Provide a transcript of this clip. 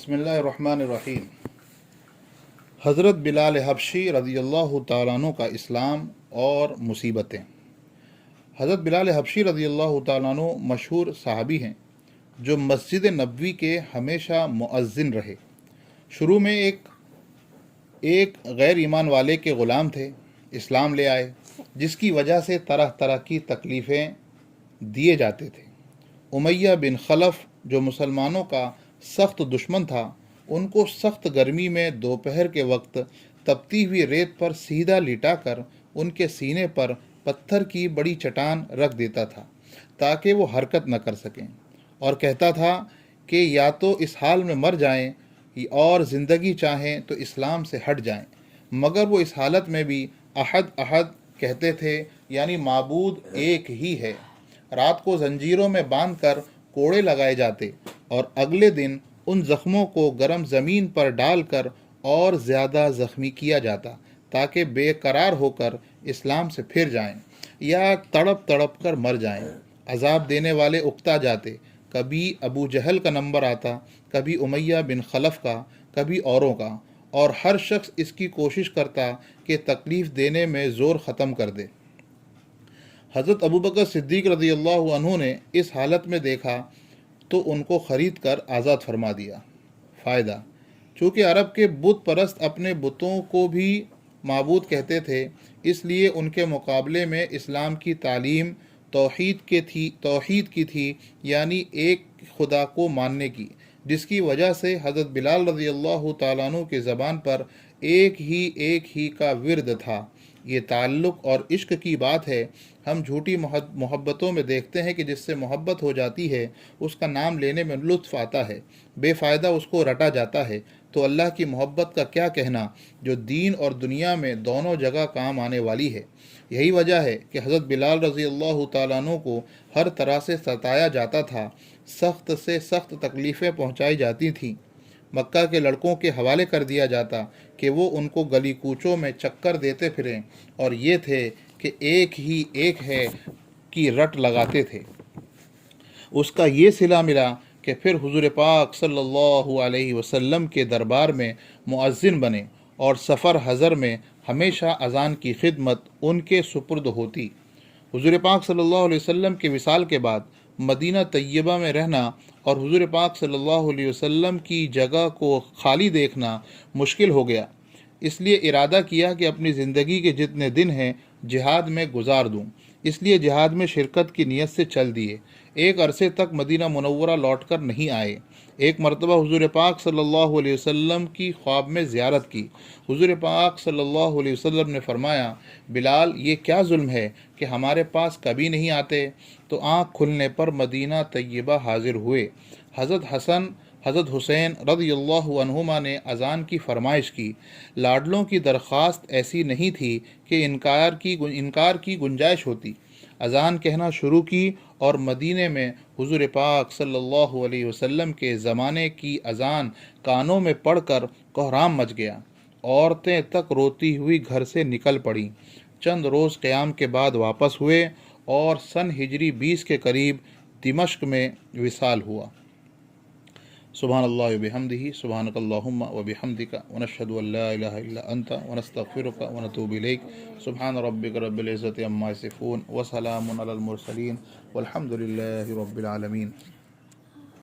بسم اللہ الرحمن الرحیم۔ حضرت بلال حبشی رضی اللہ تعالیٰ عنہ کا اسلام اور مصیبتیں۔ حضرت بلال حبشی رضی اللہ تعالیٰ عنہ مشہور صحابی ہیں جو مسجد نبوی کے ہمیشہ مؤذن رہے۔ شروع میں ایک غیر ایمان والے کے غلام تھے، اسلام لے آئے، جس کی وجہ سے طرح طرح کی تکلیفیں دیے جاتے تھے۔ امیہ بن خلف جو مسلمانوں کا سخت دشمن تھا، ان کو سخت گرمی میں دوپہر کے وقت تپتی ہوئی ریت پر سیدھا لٹا کر ان کے سینے پر پتھر کی بڑی چٹان رکھ دیتا تھا تاکہ وہ حرکت نہ کر سکیں، اور کہتا تھا کہ یا تو اس حال میں مر جائیں اور زندگی چاہیں تو اسلام سے ہٹ جائیں، مگر وہ اس حالت میں بھی احد احد کہتے تھے، یعنی معبود ایک ہی ہے۔ رات کو زنجیروں میں باندھ کر کوڑے لگائے جاتے اور اگلے دن ان زخموں کو گرم زمین پر ڈال کر اور زیادہ زخمی کیا جاتا تاکہ بے قرار ہو کر اسلام سے پھر جائیں یا تڑپ تڑپ کر مر جائیں۔ عذاب دینے والے اکتا جاتے، کبھی ابو جہل کا نمبر آتا، کبھی امیہ بن خلف کا، کبھی اوروں کا، اور ہر شخص اس کی کوشش کرتا کہ تکلیف دینے میں زور ختم کر دے۔ حضرت ابوبکر صدیق رضی اللہ عنہ نے اس حالت میں دیکھا تو ان کو خرید کر آزاد فرما دیا۔ فائدہ: چونکہ عرب کے بت پرست اپنے بتوں کو بھی معبود کہتے تھے، اس لیے ان کے مقابلے میں اسلام کی تعلیم توحید کی تھی، یعنی ایک خدا کو ماننے کی، جس کی وجہ سے حضرت بلال رضی اللہ تعالیٰ عنہ کی زبان پر ایک ہی کا ورد تھا۔ یہ تعلق اور عشق کی بات ہے۔ ہم جھوٹی محبتوں میں دیکھتے ہیں کہ جس سے محبت ہو جاتی ہے اس کا نام لینے میں لطف آتا ہے، بے فائدہ اس کو رٹا جاتا ہے، تو اللہ کی محبت کا کیا کہنا جو دین اور دنیا میں دونوں جگہ کام آنے والی ہے۔ یہی وجہ ہے کہ حضرت بلال رضی اللہ تعالیٰ عنہ کو ہر طرح سے ستایا جاتا تھا، سخت سے سخت تکلیفیں پہنچائی جاتی تھیں۔ مکہ کے لڑکوں کے حوالے کر دیا جاتا کہ وہ ان کو گلی کوچوں میں چکر دیتے پھریں، اور یہ تھے کہ ایک ہے کی رٹ لگاتے تھے۔ اس کا یہ صلہ ملا کہ پھر حضور پاک صلی اللہ علیہ وسلم کے دربار میں مؤذن بنے، اور سفر حضر میں ہمیشہ اذان کی خدمت ان کے سپرد ہوتی۔ حضور پاک صلی اللہ علیہ وسلم کے وصال کے بعد مدینہ طیبہ میں رہنا اور حضور پاک صلی اللہ علیہ وسلم کی جگہ کو خالی دیکھنا مشکل ہو گیا، اس لیے ارادہ کیا کہ اپنی زندگی کے جتنے دن ہیں جہاد میں گزار دوں، اس لیے جہاد میں شرکت کی نیت سے چل دیے۔ ایک عرصے تک مدینہ منورہ لوٹ کر نہیں آئے۔ ایک مرتبہ حضور پاک صلی اللہ علیہ وسلم کی خواب میں زیارت کی۔ حضور پاک صلی اللہ علیہ وسلم نے فرمایا، بلال، یہ کیا ظلم ہے کہ ہمارے پاس کبھی نہیں آتے؟ تو آنکھ کھلنے پر مدینہ طیبہ حاضر ہوئے۔ حضرت حسن، حضرت حسین رضی اللہ عنہما نے اذان کی فرمائش کی۔ لاڈلوں کی درخواست ایسی نہیں تھی کہ انکار کی گنجائش ہوتی۔ اذان کہنا شروع کی اور مدینے میں حضور پاک صلی اللہ علیہ وسلم کے زمانے کی اذان کانوں میں پڑھ کر کوہرام مچ گیا۔ عورتیں تک روتی ہوئی گھر سے نکل پڑیں۔ چند روز قیام کے بعد واپس ہوئے اور سن ہجری 20 کے قریب دمشق میں وصال ہوا۔ سبحان اللہ وبحمدہ، سبحانک اللہم وبحمدک، ونشہد ان لا الہ الا انت، ونستغفرک ونتوب الیک۔ سبحان ربک رب العزۃ عما یصفون، وسلام علی المرسلین، والحمد للہ رب العالمین۔